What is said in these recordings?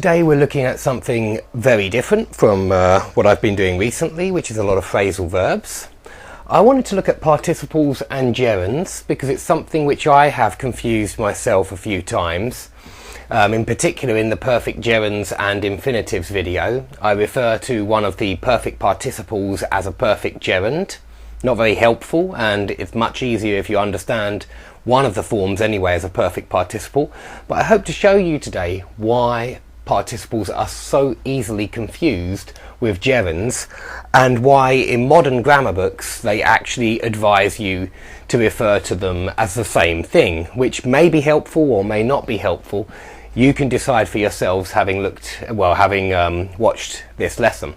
Today we're looking at something very different from what I've been doing recently, which is a lot of phrasal verbs. I wanted to look at participles and gerunds because it's something which I have confused myself a few times. In particular in the perfect gerunds and infinitives video, I refer to one of the perfect participles as a perfect gerund. Not very helpful, and it's much easier if you understand one of the forms anyway as a perfect participle. But I hope to show you today why participles are so easily confused with gerunds and why in modern grammar books they actually advise you to refer to them as the same thing, which may be helpful or may not be helpful. You can decide for yourselves having watched this lesson.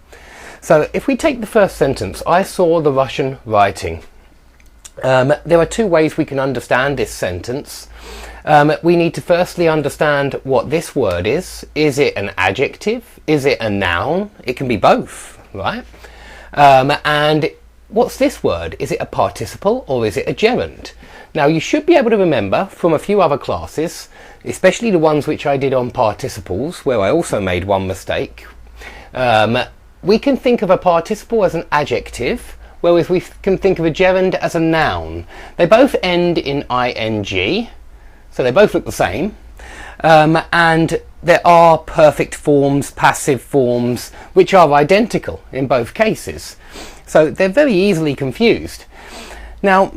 So if we take the first sentence, I saw the Russian writing. There are two ways we can understand this sentence. We need to firstly understand what this word is. Is it an adjective? Is it a noun? It can be both, right? And what's this word? Is it a participle or is it a gerund? Now you should be able to remember from a few other classes, especially the ones which I did on participles, where I also made one mistake. We can think of a participle as an adjective, whereas we can think of a gerund as a noun. They both end in ing, so they both look the same, and there are perfect forms, passive forms, which are identical in both cases. So they're very easily confused. Now,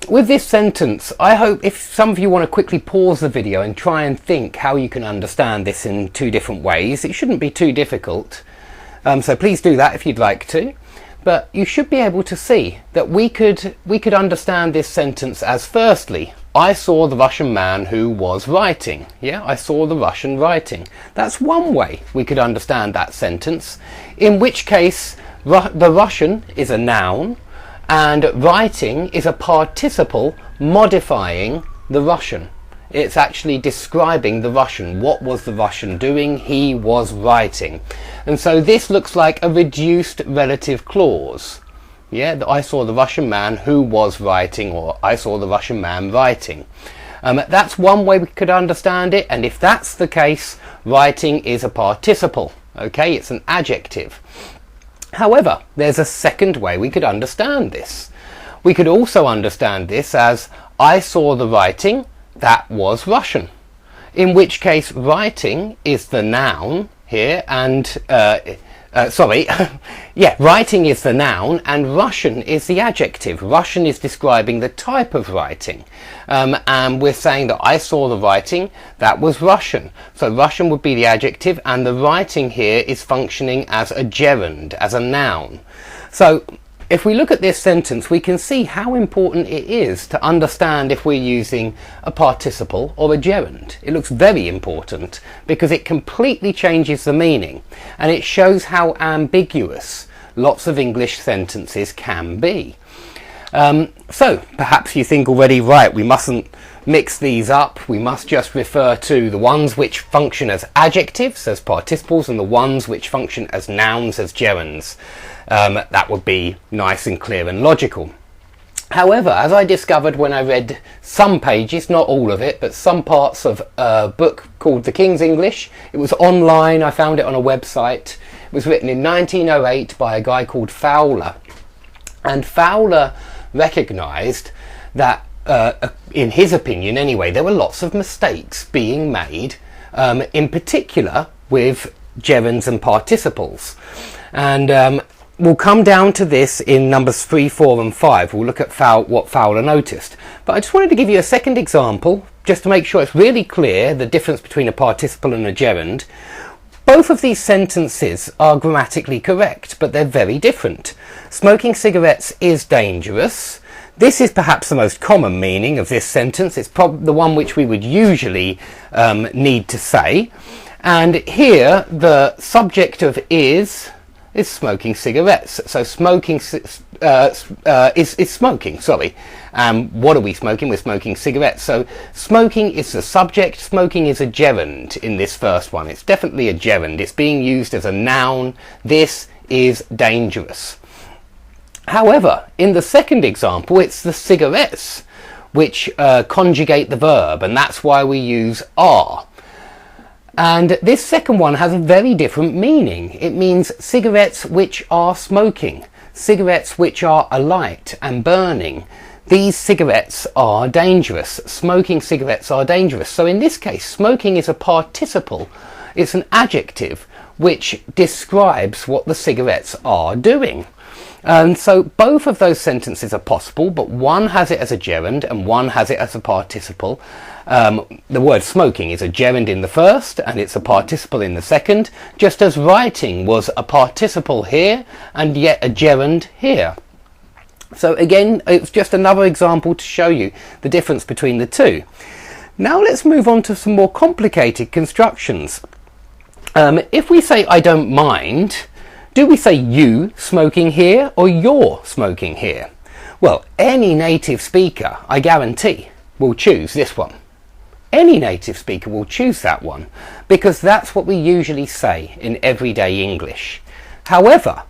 with this sentence, I hope if some of you want to quickly pause the video and try and think how you can understand this in two different ways. It shouldn't be too difficult, so please do that if you'd like to. But you should be able to see that we could understand this sentence as, firstly, I saw the Russian man who was writing. Yeah, I saw the Russian writing. That's one way we could understand that sentence, in which case the Russian is a noun and writing is a participle modifying the Russian. It's actually describing the Russian. What was the Russian doing? He was writing. And so this looks like a reduced relative clause. Yeah, I saw the Russian man who was writing, or I saw the Russian man writing. That's one way we could understand it, and if that's the case, writing is a participle. Okay, it's an adjective. However, there's a second way we could understand this. We could also understand this as I saw the writing that was Russian, in which case writing is the noun here and writing is the noun and Russian is the adjective. Russian is describing the type of writing, and we're saying that I saw the writing that was Russian. So Russian would be the adjective and the writing here is functioning as a gerund, as a noun. So if we look at this sentence, we can see how important it is to understand if we're using a participle or a gerund. It looks very important because it completely changes the meaning and it shows how ambiguous lots of English sentences can be. So perhaps you think already, right, we mustn't mix these up. We must just refer to the ones which function as adjectives, as participles, and the ones which function as nouns, as gerunds. That would be nice and clear and logical. However, as I discovered when I read some pages, not all of it, but some parts of a book called The King's English, it was online, I found it on a website. It was written in 1908 by a guy called Fowler. And Fowler recognised that, in his opinion anyway, there were lots of mistakes being made, in particular with gerunds and participles. And we'll come down to this in numbers 3, 4 and 5. We'll look at what Fowler noticed. But I just wanted to give you a second example, just to make sure it's really clear the difference between a participle and a gerund. Both of these sentences are grammatically correct, but they're very different. Smoking cigarettes is dangerous. This is perhaps the most common meaning of this sentence. It's probably the one which we would usually need to say. And here the subject of is smoking cigarettes. So smoking is smoking, sorry. What are we smoking? We're smoking cigarettes. So smoking is the subject, smoking is a gerund in this first one. It's definitely a gerund. It's being used as a noun. This is dangerous. However, in the second example, it's the cigarettes which conjugate the verb, and that's why we use are. And this second one has a very different meaning. It means cigarettes which are smoking, cigarettes which are alight and burning. These cigarettes are dangerous. Smoking cigarettes are dangerous. So in this case, smoking is a participle. It's an adjective which describes what the cigarettes are doing. And so both of those sentences are possible, but one has it as a gerund and one has it as a participle. The word smoking is a gerund in the first and it's a participle in the second, just as writing was a participle here and yet a gerund here. So again, it's just another example to show you the difference between the two. Now let's move on to some more complicated constructions. If we say I don't mind, do we say you smoking here or you're smoking here? Well, any native speaker, I guarantee, will choose this one. Any native speaker will choose that one because that's what we usually say in everyday English. However,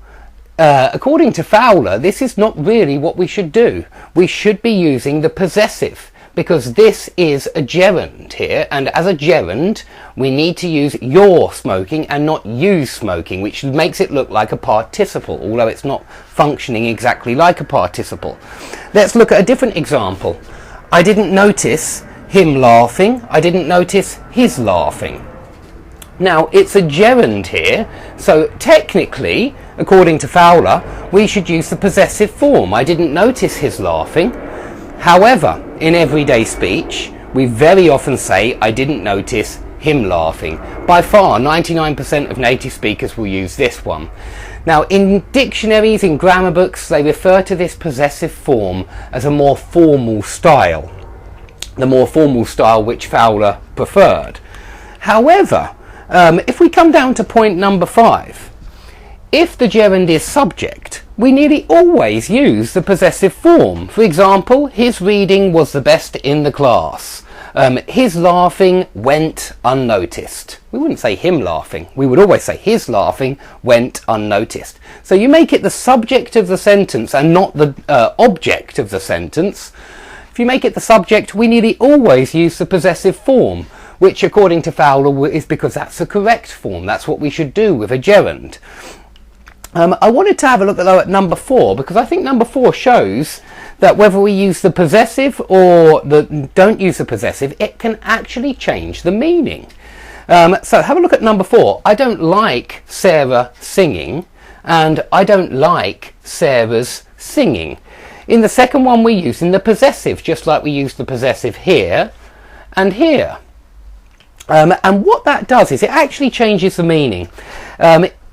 according to Fowler, this is not really what we should do. We should be using the possessive because this is a gerund here, and as a gerund we need to use you're smoking and not you smoking, which makes it look like a participle, although it's not functioning exactly like a participle. Let's look at a different example. I didn't notice him laughing. I didn't notice his laughing. Now it's a gerund here, so technically, according to Fowler, we should use the possessive form. I didn't notice his laughing. However, in everyday speech, we very often say, I didn't notice him laughing. By far, 99% of native speakers will use this one. Now, in dictionaries, in grammar books, they refer to this possessive form as a more formal style. The more formal style which Fowler preferred. However, if we come down to point number 5, if the gerund is subject, we nearly always use the possessive form. For example, his reading was the best in the class. His laughing went unnoticed. We wouldn't say him laughing. We would always say his laughing went unnoticed. So you make it the subject of the sentence and not the object of the sentence. If you make it the subject, we nearly always use the possessive form, which according to Fowler is because that's the correct form. That's what we should do with a gerund. I wanted to have a look though at number 4 because I think number 4 shows that whether we use the possessive or don't use the possessive, it can actually change the meaning. So have a look at number 4. I don't like Sarah singing and I don't like Sarah's singing. In the second one we're using the possessive, just like we use the possessive here and here. And what that does is it actually changes the meaning.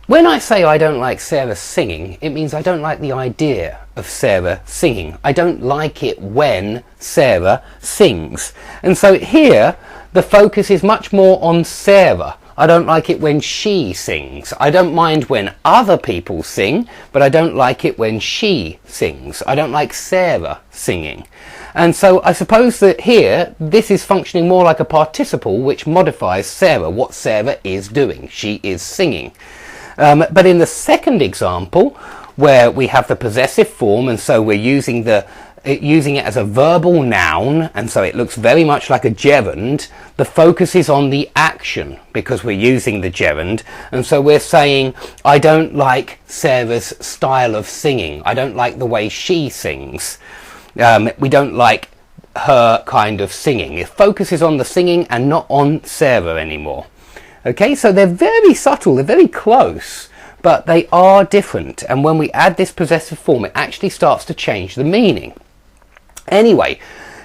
When I say I don't like Sarah singing, it means I don't like the idea of Sarah singing. I don't like it when Sarah sings. And so here, the focus is much more on Sarah. I don't like it when she sings. I don't mind when other people sing, but I don't like it when she sings. I don't like Sarah singing. And so I suppose that here, this is functioning more like a participle which modifies Sarah, what Sarah is doing. She is singing. But in the second example, where we have the possessive form, and so we're using it as a verbal noun, and so it looks very much like a gerund, the focus is on the action because we're using the gerund, and so we're saying, I don't like Sarah's style of singing. I don't like the way she sings. We don't like her kind of singing. It focuses on the singing and not on Sarah anymore. Okay, so they're very subtle, they're very close, but they are different. And when we add this possessive form, it actually starts to change the meaning. Anyway,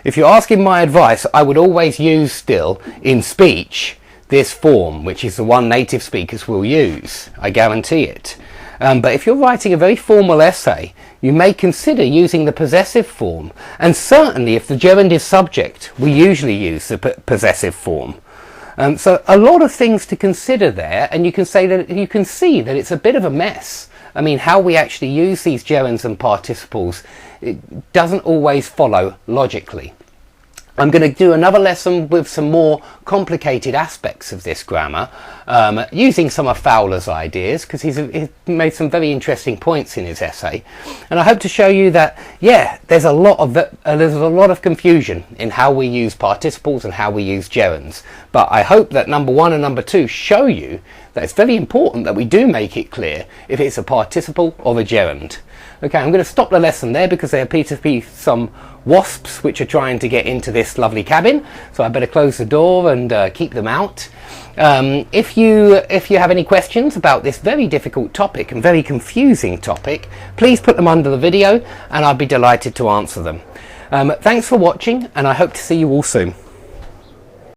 if you're asking my advice, I would always use still in speech this form, which is the one native speakers will use. I guarantee it. But if you're writing a very formal essay, you may consider using the possessive form. And certainly if the gerund is subject, we usually use the possessive form. So a lot of things to consider there, and you can see that it's a bit of a mess. I mean, how we actually use these gerunds and participles, it doesn't always follow logically. I'm going to do another lesson with some more complicated aspects of this grammar, using some of Fowler's ideas, because he's made some very interesting points in his essay. And I hope to show you that, yeah, there's a lot of confusion in how we use participles and how we use gerunds. But I hope that number 1 and number 2 show you that it's very important that we do make it clear if it's a participle or a gerund. Okay, I'm going to stop the lesson there because there appear to be some wasps which are trying to get into this lovely cabin, so I better close the door and keep them out. If you have any questions about this very difficult topic and very confusing topic, please put them under the video and I'll be delighted to answer them. Thanks for watching, and I hope to see you all soon.